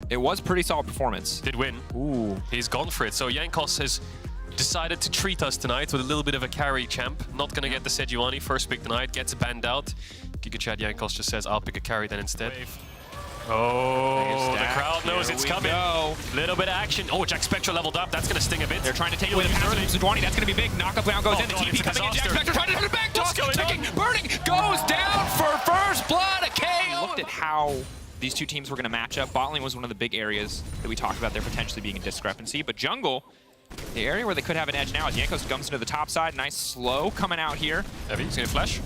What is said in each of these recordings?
It was pretty solid performance. Did win. Ooh. He's gone for it. So Jankos has decided to treat us tonight with a little bit of a carry champ. Not going to get the Sejuani first pick tonight. Gets banned out. GigaChad Jankos just says, I'll pick a carry then instead. Oh, the crowd knows it's coming. Little bit of action. Oh, Jack Spectra leveled up. That's going to sting a bit. They're trying to take away the passive from Sejuani. That's going to be big. Knockup down goes in. The TP coming in. Jack Spectra trying to turn it back. Toss, ticking, burning. Goes down for first blood. A KO. Looked at how these two teams were going to match up. Bot lane was one of the big areas that we talked about there potentially being a discrepancy. But jungle, the area where they could have an edge now is Jankos comes into the top side. Nice slow coming out here. Heavy, he's going to flash.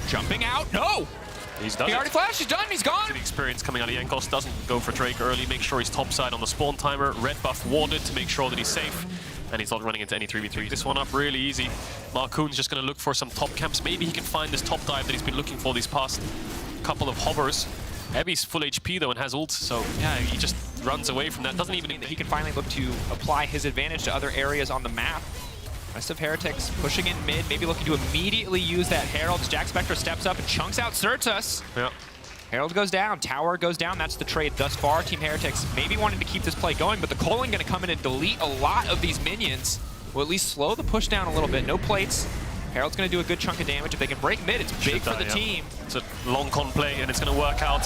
Jumping out. No! He's done. He already flashed. He's done. He's gone. The experience coming out of Jankos doesn't go for Drake early. Make sure he's topside on the spawn timer. Red buff warded to make sure that he's safe. And he's not running into any 3v3. This one up really easy. Marcoon's just going to look for some top camps. Maybe he can find this top dive that he's been looking for these past couple of hovers. Evi's full HP though and has ult, so yeah, he just runs away from that. Doesn't even. He can finally look to apply his advantage to other areas on the map. Rest of Heretics pushing in mid, maybe looking to immediately use that Herald as Jack Spectra steps up and chunks out Certus. Yeah. Herald goes down, tower goes down. That's the trade thus far. Team Heretics maybe wanting to keep this play going, but the Colin going to come in and delete a lot of these minions. Will at least slow the push down a little bit. No plates. Herald's going to do a good chunk of damage. If they can break mid, it's big for the team. It's a long con play, and it's going to work out.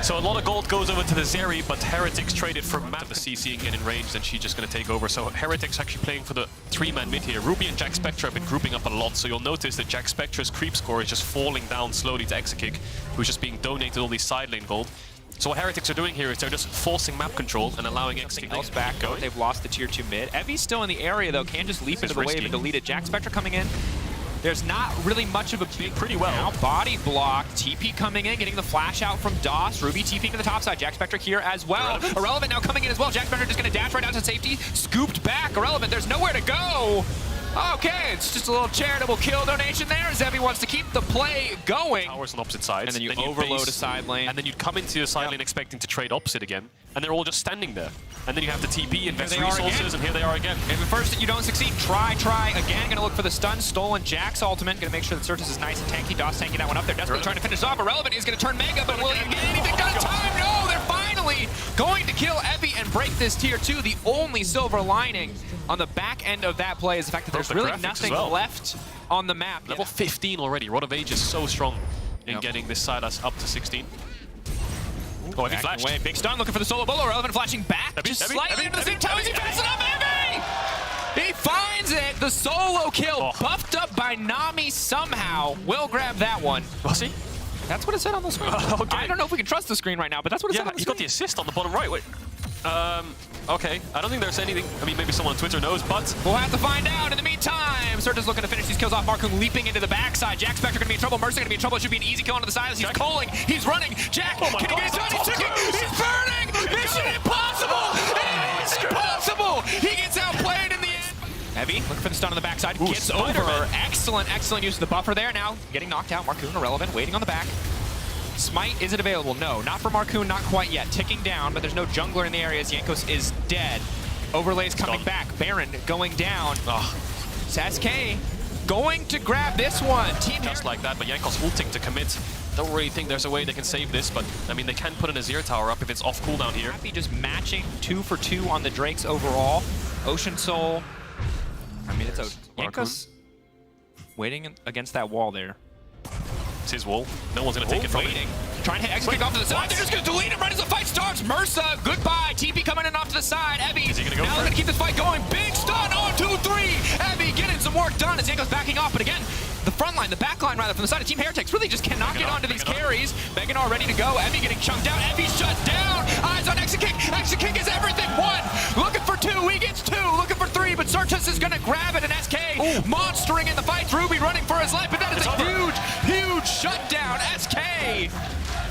So a lot of gold goes over to the Zeri, but Heretics traded for map. The CC and get in range, then she's just going to take over. So Heretics actually playing for the 3-man mid here. Ruby and Jack Spectra have been grouping up a lot, so you'll notice that Jack Spectra's creep score is just falling down slowly to Exakick, who's just being donated all these side lane gold. So what Heretics are doing here is they're just forcing map control and allowing Exakick else back. They've lost the tier 2 mid. Evi's still in the area, though. Can just leap into the wave and delete it. Jack Spectra coming in. There's not really much of a big pretty well. Now body block. TP coming in, getting the flash out from DOS. Ruby TPing to the top side. Jack Spectra here as well. Irrelevant now coming in as well. Jack Spectra just going to dash right out to safety. Scooped back. Irrelevant. There's nowhere to go. Okay, it's just a little charitable kill donation there as Evi wants to keep the play going. Towers on opposite sides. And then you overload a side lane. And then you'd come into your side lane expecting to trade opposite again. And they're all just standing there. And then you have to TP, invest resources, and here they are again. If at first that you don't succeed, try again. Gonna look for the stun, stolen Jack's ultimate. Gonna make sure that Certus is nice and tanky. DOS tanking that one up there. Desperately trying to finish off. Irrelevant, he's gonna turn Mega, but will he get anything done in time? No, they're finally going to kill Evi and break this tier 2. The only silver lining on the back end of that play is the fact that there's really nothing left on the map. Level 15 already. Rod of Age is so strong in getting this side us up to 16. Oh, he flashed. Away. Big stun looking for the solo bolo. Irrelevant flashing back. Just slightly into the same time as he passes it up. Evi! He finds it. The solo kill buffed up by Nami somehow. Will grab that one. Was he? That's what it said on the screen. Okay. I don't know if we can trust the screen right now, but that's what it said on the screen. He got the assist on the bottom right. Wait. Okay. I don't think there's anything. I mean, maybe someone on Twitter knows, but we'll have to find out. In the meantime, Certus looking to finish these kills off. Marcoon leaping into the backside. Jack Spectra gonna be in trouble. Mercer gonna be in trouble. It should be an easy kill onto the side as he's calling. He's running. Jack, can he get his shot? He's ticking. He's burning. Mission impossible. It is impossible. He gets outplayed in the end. Heavy looking for the stun on the backside. Gets over. Excellent use of the buffer there. Now getting knocked out. Marcoon irrelevant. Waiting on the back. Smite, is it available? No, not for Marcoon, not quite yet. Ticking down, but there's no jungler in the area as Jankos is dead. Overlay's coming back. Baron going down. Sasuke going to grab this one. Team just like that, but Jankos ulting to commit. Don't really think there's a way they can save this, but I mean, they can put an Azir tower up if it's off cooldown here. Happy just matching 2 for 2 on the Drakes overall. Ocean Soul. I mean, it's Jankos waiting against that wall there. It's his wall. No one's going to take it from him. Trying to execute off to the side. They're just going to delete him right as the fight starts. Mersa, goodbye. TP coming in off to the side. Evi, is he gonna go now they're going to keep this fight going. Big stun on 2-3. Evi getting some work done as Jankos backing off. But again, the front line, the back line rather, from the side of Team Heretics really just cannot get onto these carries. Meganar ready to go. Evi getting chunked out. Evi shut down. Eyes on Exakick. Exakick is everything. 1. Looking for 2. He gets 2. Looking for 3. But Certus is going to grab it. And SK monstering in the fights. Ruby running for his life. But that is a huge shutdown. SK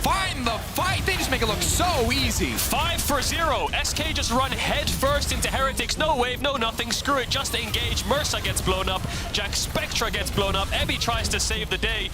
find the fight. They just make it look so easy. 5 for 0. SK just run head first into Heretics. No wave, no nothing. Screw it, just engage. Mercer gets blown up. Jack Spectra gets blown up. Ebi tries to save the day.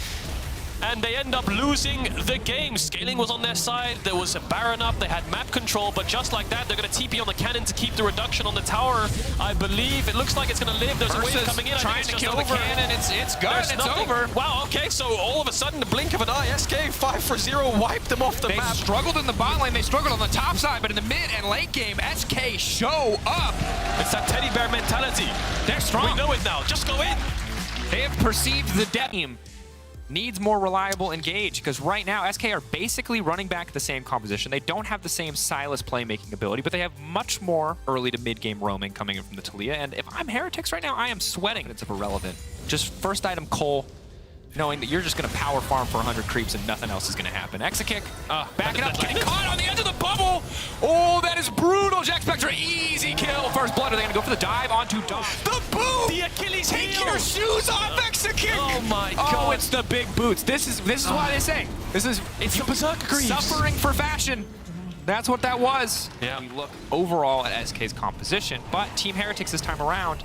and they end up losing the game. Scaling was on their side, there was a Baron up, they had map control, but just like that, they're going to TP on the cannon to keep the reduction on the tower. I believe it looks like it's going to live. There's a wave coming in. Trying to kill the cannon. It's good. It's over. Wow, okay, so all of a sudden, the blink of an eye, SK 5 for 0 wiped them off the map. They struggled in the bot lane, they struggled on the top side, but in the mid and late game, SK show up. It's that teddy bear mentality. They're strong. We know it now. Just go in. They have perceived the depth. Needs more reliable engage, because right now SK are basically running back the same composition. They don't have the same Silas playmaking ability, but they have much more early to mid-game roaming coming in from the Talia. And if I'm Heretics right now, I am sweating. It's irrelevant. Just first item Cole, knowing that you're just going to power farm for 100 creeps and nothing else is going to happen. Exa-kick, back it up, getting caught on the edge of the bubble. Oh, that is brutal. Jack Spectre, easy kill. First blood. Are they going to go for the dive onto Dom? The boot! The Achilles heel! Take your shoes off, Exa-kick! Oh my god. Oh, it's the big boots. This is why they say. It's the Berserker Greaves. Suffering for fashion. That's what that was. Yeah. We look overall at SK's composition, but Team Heretics this time around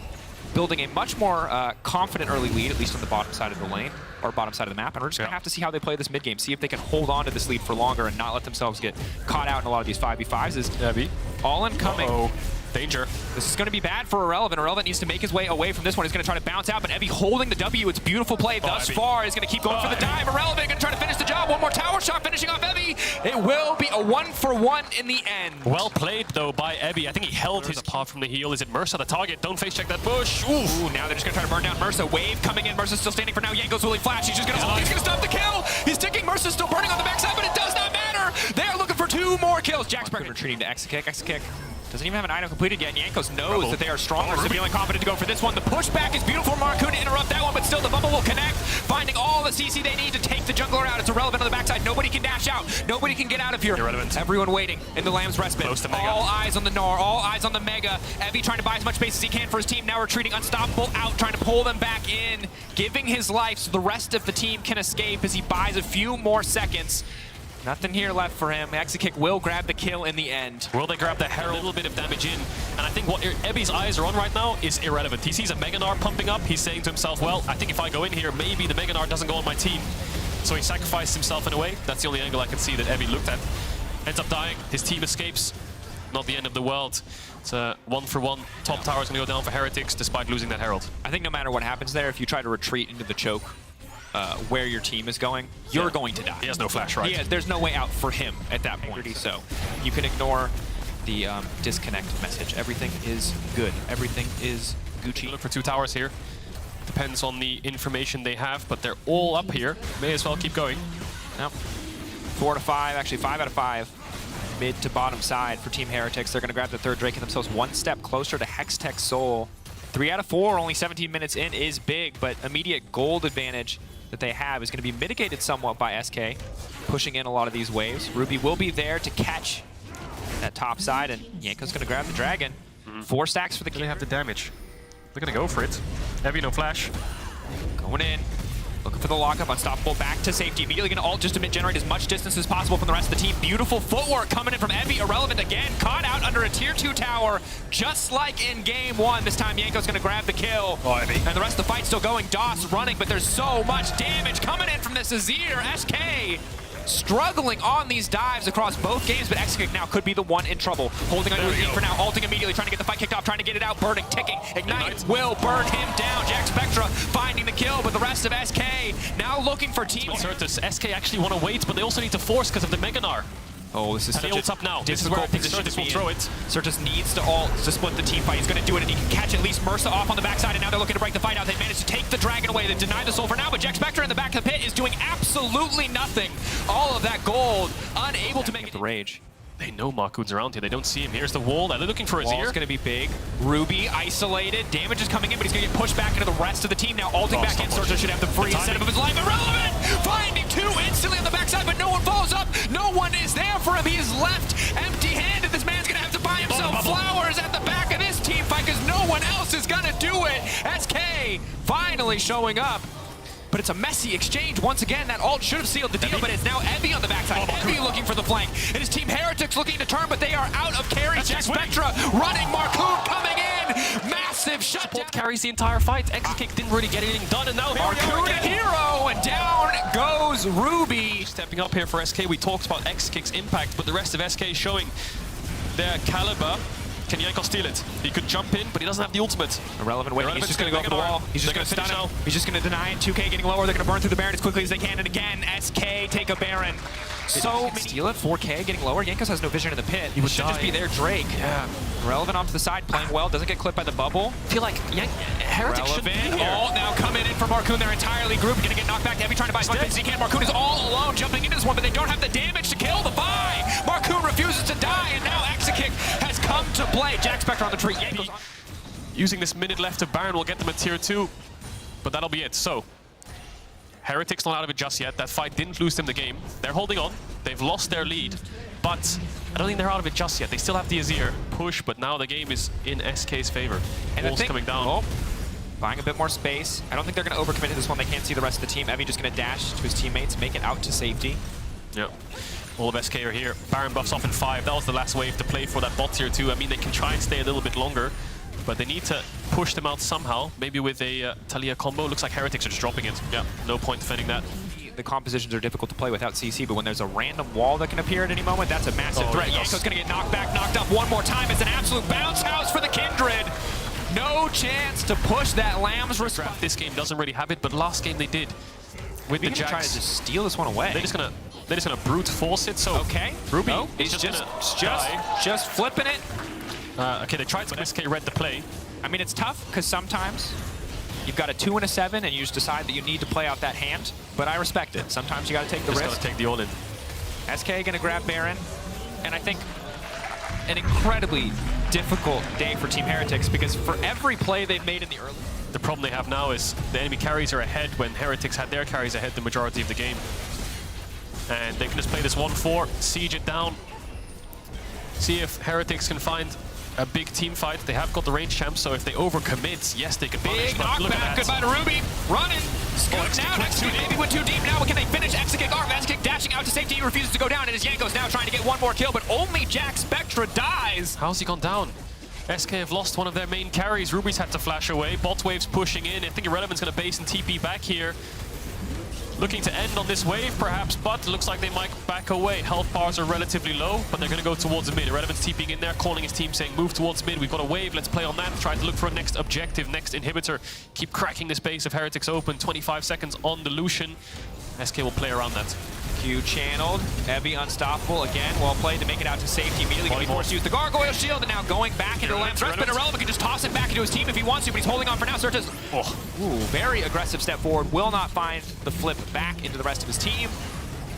building a much more confident early lead, at least on the bottom side of the lane, or bottom side of the map, and we're just going to have to see how they play this mid-game, see if they can hold on to this lead for longer and not let themselves get caught out in a lot of these 5v5s. Is Heavy. all incoming. Uh-oh. Danger. This is going to be bad for Irrelevant. Irrelevant needs to make his way away from this one. He's going to try to bounce out, but Evie holding the W. It's beautiful play thus far. He's going to keep going for the dive. Irrelevant going to try to finish the job. One more tower shot finishing off Evie. It will be a 1-for-1 in the end. Well played, though, by Ebby. I think he held his apart from the heel. Is it Mercer the target? Don't face check that bush. Ooh, now they're just going to try to burn down Mercer. Wave coming in. Mercer's still standing for now. Yanko's really flash. He's just going to hold. He's going to stop the kill. He's ticking. Mercer's still burning on the backside, but it does not matter. They're looking for 2 more kills. Jack Spectre retreating to Exa-kick. Exa-kick doesn't even have an item completed yet. Yankos knows that they are stronger, so feeling confident to go for this one. The pushback is beautiful for Marcoon to interrupt that one, but still the bubble will connect, finding all the CC they need to take the jungler out. It's Irrelevant on the backside. Nobody can dash out. Nobody can get out of here. Irrelevant. Everyone waiting in the Lamb's Respite. Close to Mega. All eyes on the Gnar, all eyes on the Mega. Evie trying to buy as much space as he can for his team. Now retreating, Unstoppable out, trying to pull them back in, giving his life so the rest of the team can escape as he buys a few more seconds. Nothing here left for him. Exa-kick will grab the kill in the end. Will they grab the Herald? A little bit of damage in. And I think what Ebby's eyes are on right now is Irrelevant. He sees a Mega Gnar pumping up. He's saying to himself, well, I think if I go in here, maybe the Mega Gnar doesn't go on my team. So he sacrificed himself in a way. That's the only angle I can see that Ebby looked at. Ends up dying. His team escapes. Not the end of the world. It's a 1-for-1. Top tower is going to go down for Heretics despite losing that Herald. I think no matter what happens there, if you try to retreat into the choke, where your team is going, you're going to die. He has no flash, right? There's no way out for him at that point. So you can ignore the disconnect message. Everything is good. Everything is Gucci. Look for 2 towers here. Depends on the information they have, but they're all up here. May as well keep going. Nope. 4 to 5, actually 5 out of 5. Mid to bottom side for Team Heretics. They're going to grab the 3rd Drake and themselves 1 step closer to Hextech Soul. 3 out of 4, only 17 minutes in is big, but immediate gold advantage that they have is going to be mitigated somewhat by SK, pushing in a lot of these waves. Ruby will be there to catch that top side, and Yanko's going to grab the dragon. 4 stacks for the They have the damage. They're going to go for it. Heavy, no flash. Going in, looking for the lockup. Unstoppable back to safety. Immediately going to ult just to generate as much distance as possible from the rest of the team. Beautiful footwork coming in from Evie. Irrelevant again, caught out under a tier 2 tower, just like in game 1. This time Yanko's going to grab the kill. Oh, Evie. And the rest of the fight's still going. DOS running, but there's so much damage coming in from this Azir. SK struggling on these dives across both games, but Exa-kick now could be the one in trouble. Holding on to his team for now, ulting immediately, trying to get the fight kicked off, trying to get it out, burning, ticking. Ignite will burn him down. Jack Spectre finding the kill, but the rest of SK now looking for team. Certus, SK actually want to wait, but they also need to force because of the Mega Gnar. Oh, this is And such he ults up now. This is where I think Certus will throw it. Certus needs to ult to split the team fight. He's going to do it, and he can catch at least Mercer off on the backside, and now they're looking to break the fight out. They managed to take the dragon away. They deny the soul for now, but Jack Spectre in the back of the pit is doing absolutely nothing. All of that gold, unable to make it. The rage. They know Marcoon's around here. They don't see him. Here's the wall. Now they're looking for Azir. Wall's going to be big. Ruby isolated. Damage is coming in, but he's going to get pushed back into the rest of the team. Now ulting back in. Certus should have the free setup of his life. Irrelevant! Finding 2 instantly on the backside, but no one follows up. No one is there for him. He is left empty-handed. This man's going to have to buy himself flowers at the back of this team fight because no one else is going to do it. SK finally showing up. But it's a messy exchange. Once again, that ult should have sealed the deal, but it's now Evie on the backside. Evie looking for the flank. It is Team Heretics looking to turn, but they are out of carry. Jack Spectre running. Marcoon coming in. Massive shutdown. carries the entire fight. X-Kick didn't really get anything done, and now Marcoon hero, and down goes Ruby. Stepping up here for SK. We talked about X-Kick's impact, but the rest of SK is showing their caliber. Can Yanko steal it? He could jump in, but he doesn't have the ultimate. Irrelevant waiting. He's just going to go for the wall. He's just going to stun him. He's just going to deny it. 2K getting lower. They're going to burn through the Baron as quickly as they can. And again, SK take a Baron. So many. Steal it. 4K getting lower. Yankos has no vision in the pit. He should just be there. Drake. Yeah. Relevant off to the side, playing well. Doesn't get clipped by the bubble. I feel like Heretics should be here. Oh, now coming in for Marcoon. They're entirely grouped. Going to get knocked back. Heavy trying to buy as much as he can. Marcoon is all alone jumping into this one, but they don't have the damage to kill the buy. Marcoon refuses to die, and now X-Kick has come to play. Jack Spectre on the tree. Yankos using this minute left of Baron will get them a tier 2, but that'll be it. So, Heretics not out of it just yet. That fight didn't lose them the game. They're holding on. They've lost their lead, but I don't think they're out of it just yet. They still have the Azir push, but now the game is in SK's favor. And Walls coming down. Oh, buying a bit more space. I don't think they're going to overcommit to this one. They can't see the rest of the team. Evie just going to dash to his teammates, make it out to safety. Yeah. All of SK are here. Baron buffs off in 5. That was the last wave to play for that bot tier 2. I mean, they can try and stay a little bit longer, but they need to push them out somehow. Maybe with a Talia combo. Looks like Heretics are just dropping it. Yeah, no point defending that. The compositions are difficult to play without CC, but when there's a random wall that can appear at any moment, that's a massive threat. Yanko's going to get knocked back, knocked up one more time. It's an absolute bounce house for the Kindred. No chance to push that Lamb's response. This game doesn't really have it, but last game they did. With the Jax, try to just steal this one away. They're just gonna brute force it. So okay, Ruby is just flipping it. Okay, they tried to SK read the play. I mean, it's tough because sometimes you've got a 2 and a 7, and you just decide that you need to play out that hand. But I respect it. Sometimes you got to take the risk. Just gotta take the all in. SK gonna grab Baron, and I think an incredibly difficult day for Team Heretics because for every play they've made in the early. The problem they have now is the enemy carries are ahead when Heretics had their carries ahead the majority of the game. And they can just play this 1-4, siege it down, see if Heretics can find a big team fight. They have got the range champs, so if they overcommit, yes, they can punish. Big knockback, goodbye to Ruby, running, scooting down, Maybe went too deep now, but can they finish? X-Kick off, X-Kick dashing out to safety, he refuses to go down, and his Yanko's now trying to get one more kill, but only Jack Spectre dies. How's he gone down? SK have lost one of their main carries. Ruby's had to flash away. Bot wave's pushing in. I think Irrelevant's going to base and TP back here. Looking to end on this wave, perhaps, but it looks like they might back away. Health bars are relatively low, but they're going to go towards the mid. Irrelevant's TPing in there, calling his team, saying, move towards mid. We've got a wave. Let's play on that. Try to look for a next objective, next inhibitor. Keep cracking the space of Heretics open. 25 seconds on the Lucian. SK will play around that. Q channeled, Evie unstoppable again, well played to make it out to safety. Immediately going to be forced to use the Gargoyle Shield, and now going back into the Lamb's Rest, but Irrelevant can just toss it back into his team if he wants to, but he's holding on for now. Surta's very aggressive step forward, will not find the flip back into the rest of his team.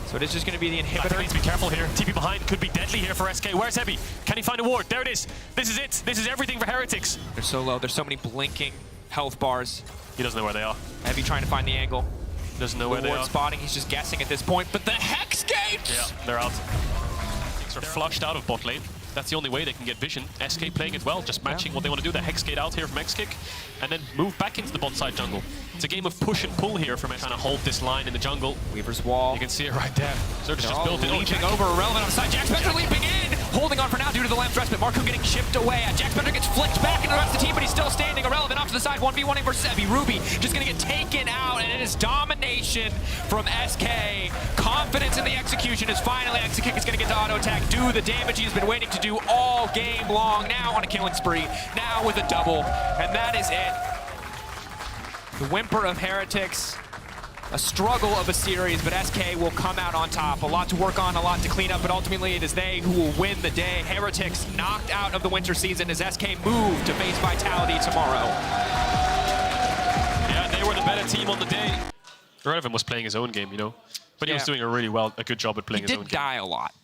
So it is just going to be the inhibitor. Needs to be careful here. TP behind could be deadly here for SK. Where's Heavy? Can he find a ward? There it is. This is it. This is everything for Heretics. They're so low. There's so many blinking health bars. He doesn't know where they are. Heavy trying to find the angle. Doesn't know where they are. Spotting, he's just guessing at this point, but the Hex Gates! Yeah, they're out. They're flushed out of bot lane. That's the only way they can get vision. SK playing it well, just matching what they want to do. The Hex Gate out here from X-Kick, and then move back into the bot side jungle. It's a game of push and pull here from trying to hold this line in the jungle. Weaver's wall. You can see it right there. Surge just built it. Leaping over, Irrelevant on the side. Jack Spectre leaping in! Holding on for now due to the Lamb's Rest, but Marco getting chipped away. Jack Spectre gets flicked back into the rest of the team, but he's still standing. Irrelevant off to the side, 1v1ing versus Evie. Ruby just gonna get taken out, and it is domination from SK. Confidence in the execution is finally X-Kick is gonna get to auto attack, do the damage he's been waiting to do all game long. Now on a killing spree, now with a double, and that is it. The whimper of Heretics, a struggle of a series, but SK will come out on top. A lot to work on, a lot to clean up, but ultimately it is they who will win the day. Heretics knocked out of the winter season as SK move to face Vitality tomorrow. Yeah, they were the better team on the day. Irrelevant was playing his own game, you know, but he was doing a good job at playing his own game. He did die a lot.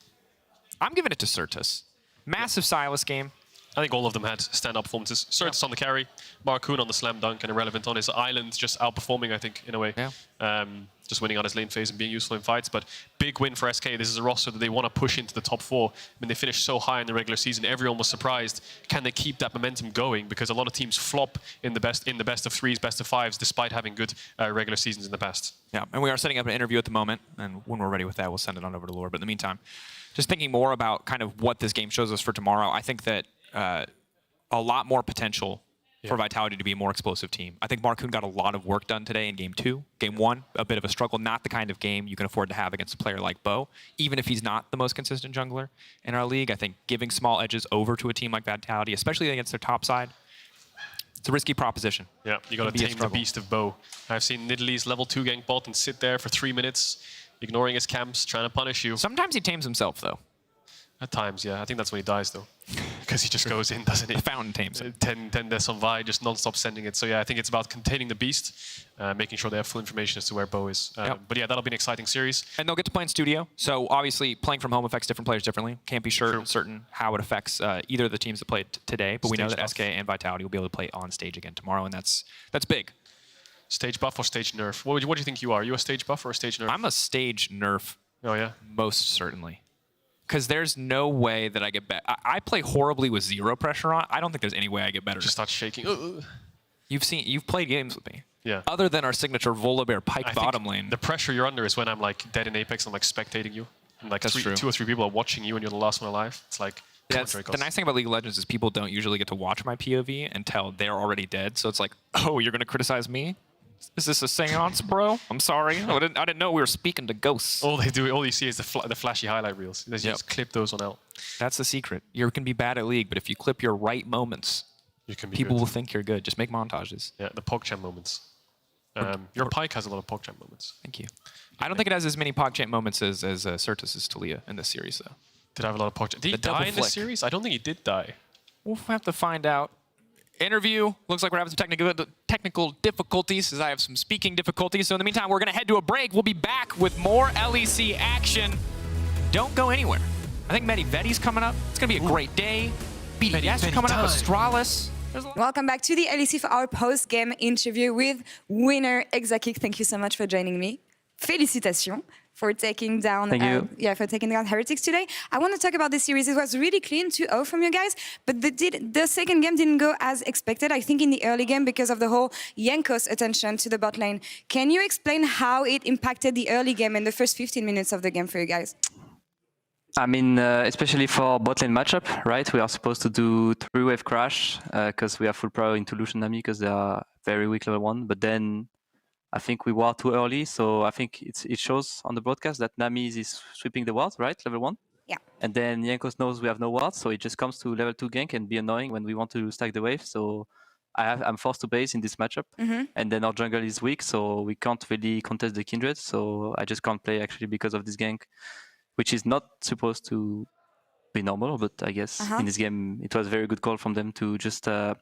I'm giving it to Surtus. Massive Silas game. I think all of them had stand-up performances. Surtus on the carry, Marcoon on the slam dunk, and Irrelevant on his island, just outperforming, I think, in a way. Yeah. Just winning on his lane phase and being useful in fights. But big win for SK. This is a roster that they want to push into the top 4. I mean, they finished so high in the regular season. Everyone was surprised. Can they keep that momentum going? Because a lot of teams flop in the best of 3s, best of 5s, despite having good regular seasons in the past. Yeah, and we are setting up an interview at the moment, and when we're ready with that, we'll send it on over to Lure. But in the meantime, just thinking more about kind of what this game shows us for tomorrow, I think that a lot more potential for Vitality to be a more explosive team. I think Markoon got a lot of work done today in Game 2. Game 1, a bit of a struggle, not the kind of game you can afford to have against a player like Bo, even if he's not the most consistent jungler in our league. I think giving small edges over to a team like Vitality, especially against their top side, it's a risky proposition. Yeah, you got to tame the beast of Bo. I've seen Nidalee level 2 gank bot and sit there for 3 minutes, ignoring his camps, trying to punish you. Sometimes he tames himself, though. At times, yeah. I think that's when he dies, though. Because he just goes in, doesn't he? The fountain tames him. 10 deaths on Vi, just non-stop sending it. So yeah, I think it's about containing the beast, making sure they have full information as to where Bo is. But yeah, that'll be an exciting series. And they'll get to play in studio. So obviously, playing from home affects different players differently. Can't be certain how it affects either of the teams that played today. But we know that SK and Vitality will be able to play on stage again tomorrow, and that's big. Stage buff or stage nerf? What do you think you are? Are you a stage buff or a stage nerf? I'm a stage nerf. Oh yeah? Most certainly. Because there's no way that I get better. I play horribly with 0 pressure on. I don't think there's any way I get better. Just start shaking. You've played games with me. Yeah. Other than our signature Volibear Pike bottom lane. The pressure you're under is when I'm like dead in Apex and I'm like spectating you. And like That's true. 2 or 3 people are watching you and you're the last one alive. It's like... Yeah, the nice thing about League of Legends is people don't usually get to watch my POV until they're already dead. So it's like, oh, you're going to criticize me? Is this a seance, bro? I'm sorry. I didn't know we were speaking to ghosts. All you see is the flashy highlight reels. You just clip those on out. That's the secret. You can be bad at League, but if you clip your right moments, people will think you're good. Just make montages. Yeah, the PogChamp moments. Your Pike has a lot of PogChamp moments. Thank you. I don't think it has as many PogChamp moments as Certus' Talia in this series, though. Did I have a lot of PogChamp? Did he die in this series? I don't think he did die. We'll have to find out. Interview. Looks like we're having some technical difficulties as I have some speaking difficulties. So in the meantime, we're going to head to a break. We'll be back with more LEC action. Don't go anywhere. I think Medi's coming up. It's going to be a great day. BDS coming up. Astralis. Welcome back to the LEC for our post-game interview with winner Exakick. Thank you so much for joining me. Félicitations for taking down for taking down Heretics today. I want to talk about this series. It was really clean 2-0 from you guys, but the second game didn't go as expected. I think in the early game because of the whole Jankos attention to the bot lane. Can you explain how it impacted the early game and the first 15 minutes of the game for you guys? I mean, especially for bot lane matchup, right? We are supposed to do 3-wave crash because we have full power into Lucian Nami because they are very weak level 1. But then I think we were too early, so I think it shows on the broadcast that Nami is sweeping the wards, right? Level 1. Yeah. And then Jankos knows we have no wards, so it just comes to level 2 gank and be annoying when we want to stack the wave. So I'm forced to base in this matchup. And then our jungle is weak, so we can't really contest the Kindred. So I just can't play actually because of this gank, which is not supposed to be normal, but I guess in this game it was a very good call from them to just not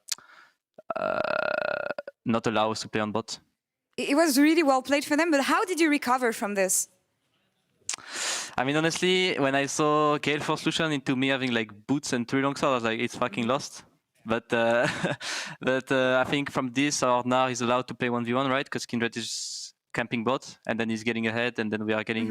allow us to play on bot. It was really well played for them, but how did you recover from this? I mean, honestly, when I saw Gale force Lucian into me having like boots and 3 longsword, I was like, it's fucking lost. But I think from this, our Gnar is allowed to play 1v1, right? Because Kindred is camping bot, and then he's getting ahead, and then we are getting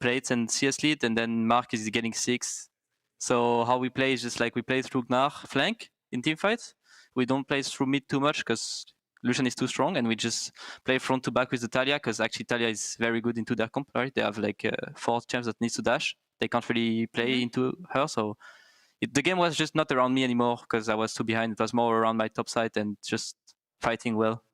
plates and CS lead, and then Mark is getting 6. So how we play is just like we play through Gnar flank in team fights. We don't play through mid too much because Lucian is too strong, and we just play front to back with the Talia, because actually Talia is very good into their comp, right? They have like 4 champs that needs to dash. They can't really play into her, so the game was just not around me anymore because I was too behind. It was more around my top side and just fighting well.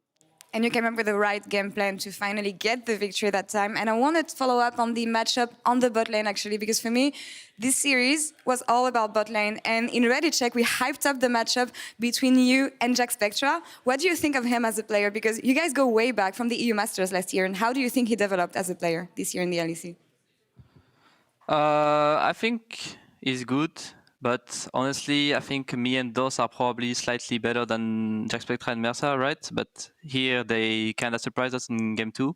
And you came up with the right game plan to finally get the victory that time. And I wanted to follow up on the matchup on the bot lane, actually, because for me, this series was all about bot lane. And in Reddit check, we hyped up the matchup between you and Jack Spectra. What do you think of him as a player? Because you guys go way back from the EU Masters last year. And how do you think he developed as a player this year in the LEC? I think he's good. But honestly, I think me and Dos are probably slightly better than Jack Spectra and Mercer, right? But here they kind of surprised us in game 2.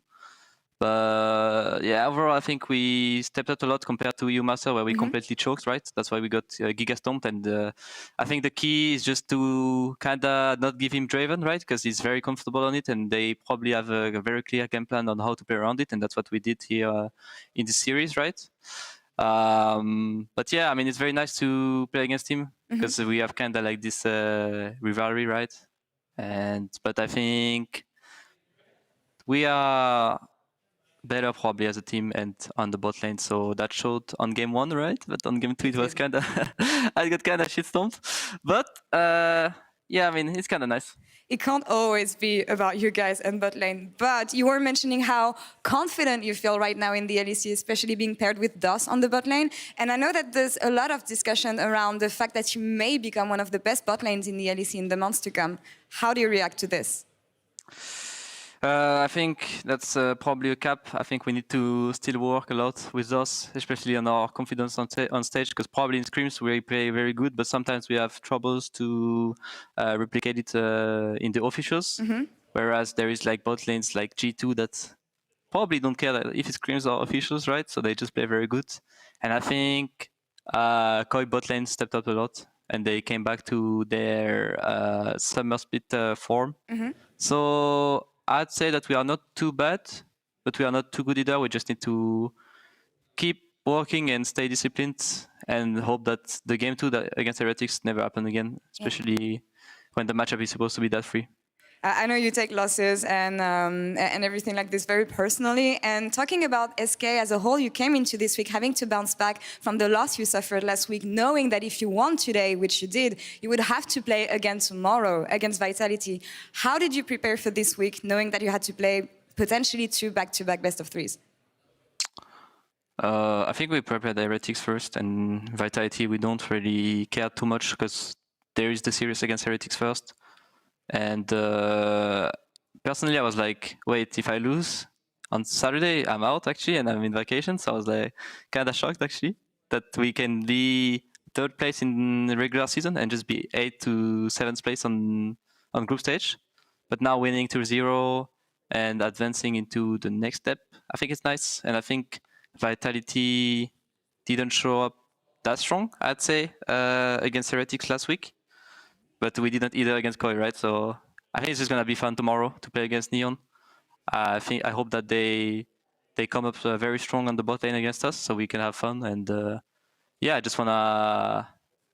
But yeah, overall, I think we stepped up a lot compared to EU Master, where we completely choked, right? That's why we got Giga Stomped. And I think the key is just to kind of not give him Draven, right? Because he's very comfortable on it, and they probably have a very clear game plan on how to play around it. And that's what we did here in this series, right? But yeah, I mean, it's very nice to play against him because we have kind of like this rivalry, right? But I think we are better probably as a team and on the bot lane, so that showed on game 1, right? But on game 2 it was kind of I got kind of shit stomped. But yeah, I mean, it's kind of nice. It can't always be about you guys and bot lane, but you were mentioning how confident you feel right now in the LEC, especially being paired with DOS on the bot lane. And I know that there's a lot of discussion around the fact that you may become one of the best bot lanes in the LEC in the months to come. How do you react to this? I think that's probably a cap. I think we need to still work a lot with us, especially on our confidence on stage, because probably in scrims we play very good, but sometimes we have troubles to replicate it in the officials. Whereas there is like bot lanes like G2 that probably don't care if it's scrims or officials, right? So they just play very good. And I think Koi bot lane stepped up a lot, and they came back to their summer split form. So I'd say that we are not too bad, but we are not too good either. We just need to keep working and stay disciplined and hope that the game 2 against Heretics never happen again, especially when the matchup is supposed to be that free. I know you take losses and everything like this very personally. And talking about SK as a whole, you came into this week having to bounce back from the loss you suffered last week, knowing that if you won today, which you did, you would have to play again tomorrow against Vitality. How did you prepare for this week, knowing that you had to play potentially 2 back-to-back best-of-3s? I think we prepared Heretics first, and Vitality we don't really care too much because there is the series against Heretics first. And personally, I was like, wait, if I lose on Saturday, I'm out actually, and I'm in vacation. So I was like, kind of shocked actually that we can be 3rd place in the regular season and just be 8th to 7th place on group stage. But now winning 2-0 and advancing into the next step, I think it's nice. And I think Vitality didn't show up that strong, I'd say, against Heretics last week. But we didn't either against Koi, right? So I think it's just gonna be fun tomorrow to play against Neon. I hope that they come up very strong on the bot lane against us, so we can have fun. And yeah, I just wanna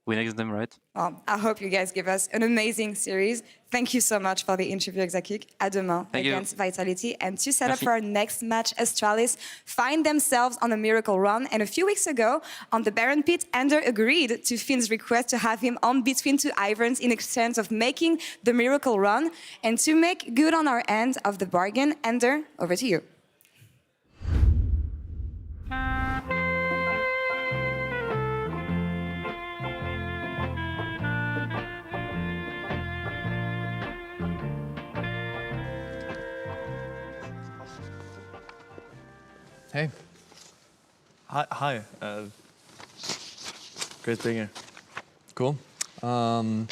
win against them, right? Well, I hope you guys give us an amazing series. Thank you so much for the interview, Exakik. À demain against Vitality. And to set up for our next match, Astralis find themselves on a miracle run. And a few weeks ago, on the Baron Pit, Ender agreed to Finn's request to have him on between 2 Iverns in exchange of making the miracle run. And to make good on our end of the bargain, Ender, over to you. Hey. Hi. Great being here. Cool.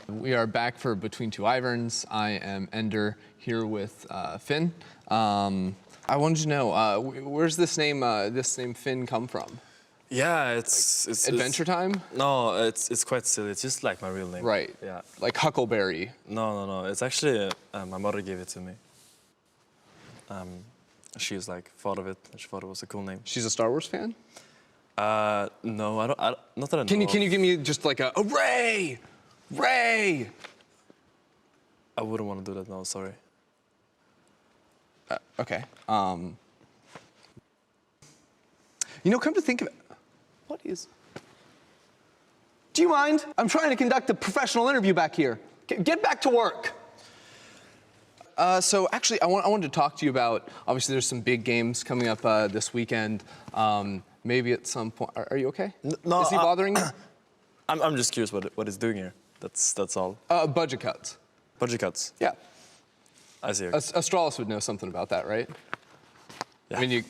We are back for Between Two Iverns. I am Ender here with Finn. I wanted to know where's this name Finn come from? Yeah, it's Adventure Time? No, it's quite silly. It's just like my real name. Right. Yeah. Like Huckleberry. No. It's actually my mother gave it to me. She was like thought of it. She thought it was a cool name. She's a Star Wars fan? No, I don't. Not that I know. Can you give me just like a Ray? Ray! I wouldn't want to do that now. Sorry. Okay. You know, come to think of it, what is? Do you mind? I'm trying to conduct a professional interview back here. Get back to work. So actually, I wanted to talk to you about, obviously there's some big games coming up this weekend. Maybe at some point, are you okay? No. Is he bothering you? I'm just curious what it's doing here. That's all. Budget cuts. Budget cuts. Yeah. I see. Astralis would know something about that, right? Yeah. I mean, you